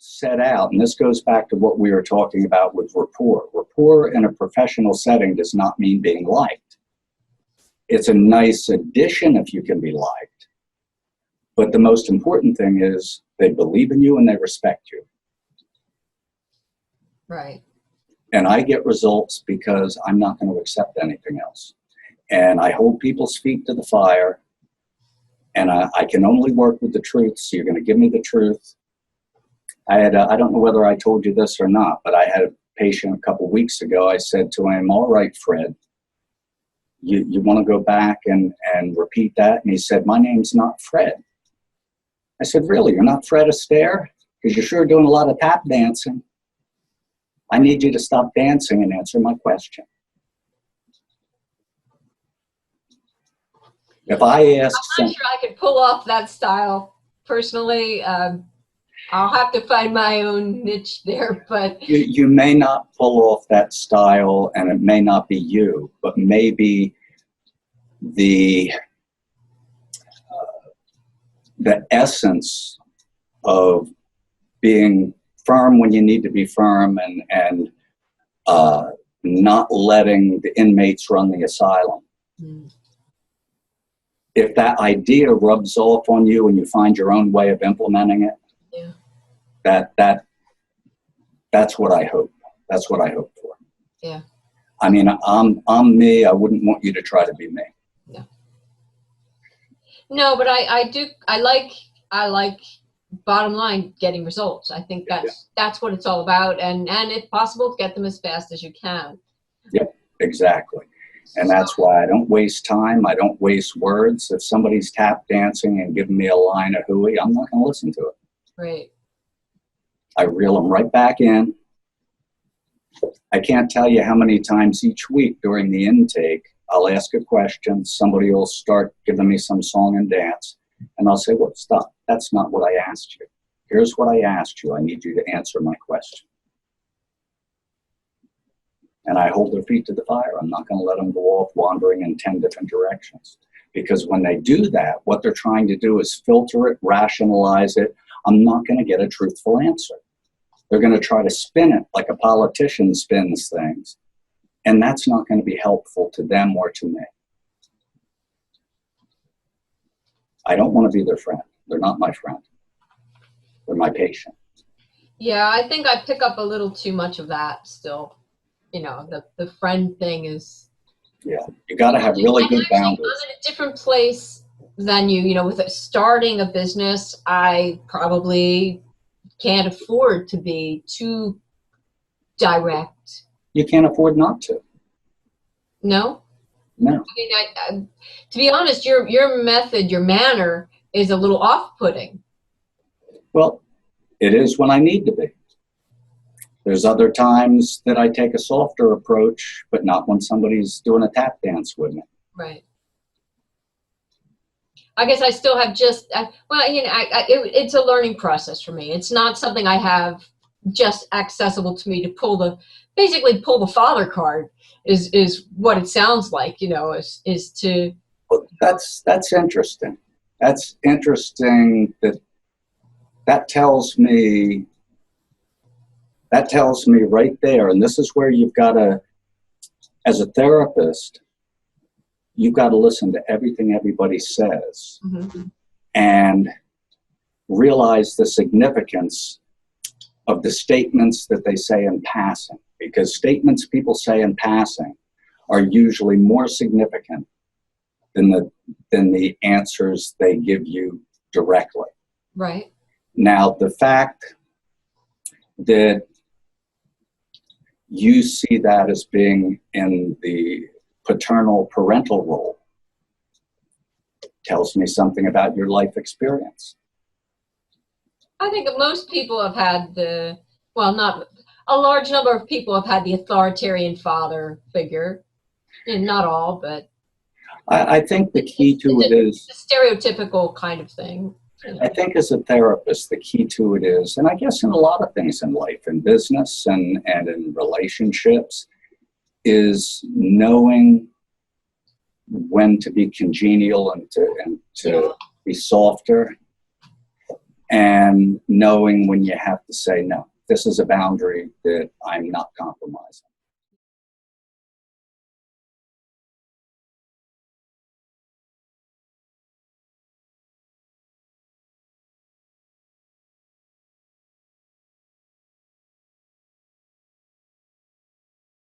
set out, and this goes back to what we were talking about with rapport. Rapport in a professional setting does not mean being liked. It's a nice addition if you can be liked. But the most important thing is they believe in you and they respect you. Right. And I get results because I'm not going to accept anything else. And I hold people's feet to the fire, and I can only work with the truth. So you're going to give me the truth. I don't know whether I told you this or not, but I had a patient a couple weeks ago. I said to him, all right, Fred, you want to go back and repeat that? And he said, my name's not Fred. I said, really? You're not Fred Astaire? Because you're sure doing a lot of tap dancing. I need you to stop dancing and answer my question. If I ask, I'm not sure I could pull off that style personally. I'll have to find my own niche there, but you may not pull off that style, and it may not be you, but maybe the essence of being firm when you need to be firm, and not letting the inmates run the asylum. Mm. If that idea rubs off on you and you find your own way of implementing it, yeah. That's what I hope. That's what I hope for. Yeah. I mean, I'm me. I wouldn't want you to try to be me. No. No, but I like bottom line getting results. I think that's what it's all about, and if possible, get them as fast as you can. Yep, exactly. And that's why I don't waste time. I don't waste words. If somebody's tap dancing and giving me a line of hooey, I'm not going to listen to it. Right. I reel them right back in. I can't tell you how many times each week during the intake, I'll ask a question. Somebody will start giving me some song and dance. And I'll say, well, stop. That's not what I asked you. Here's what I asked you. I need you to answer my question. And I hold their feet to the fire. I'm not going to let them go off wandering in 10 different directions. Because when they do that, what they're trying to do is filter it, rationalize it. I'm not going to get a truthful answer. They're going to try to spin it like a politician spins things. And that's not going to be helpful to them or to me. I don't want to be their friend. They're not my friend. They're my patient. Yeah, I think I pick up a little too much of that still. You know, the friend thing is... Yeah, you got to have really good boundaries. I'm in a different place than you. You know, with starting a business, I probably can't afford to be too direct. You can't afford not to. No? No. I mean, to be honest, your method, your manner is a little off-putting. Well, it is when I need to be. There's other times that I take a softer approach, but not when somebody's doing a tap dance with me. Right. I guess I still have well, you know, it's a learning process for me. It's not something I have just accessible to me to basically pull the father card is what it sounds like, you know, is to. Well, that's interesting. That's interesting that tells me right there, and this is where you've got to, as a therapist, you've got to listen to everything everybody says, mm-hmm. and realize the significance of the statements that they say in passing, because statements people say in passing are usually more significant than the answers they give you directly. Right. Now, the fact that you see that as being in the paternal parental role tells me something about your life experience. I think most people have had not a large number of people have had the authoritarian father figure, and not all, but I think the key to it is the stereotypical kind of thing. You know. I think as a therapist, the key to it is, and I guess in a lot of things in life, in business and in relationships, is knowing when to be congenial and to be softer, and knowing when you have to say no. This is a boundary that I'm not compromising.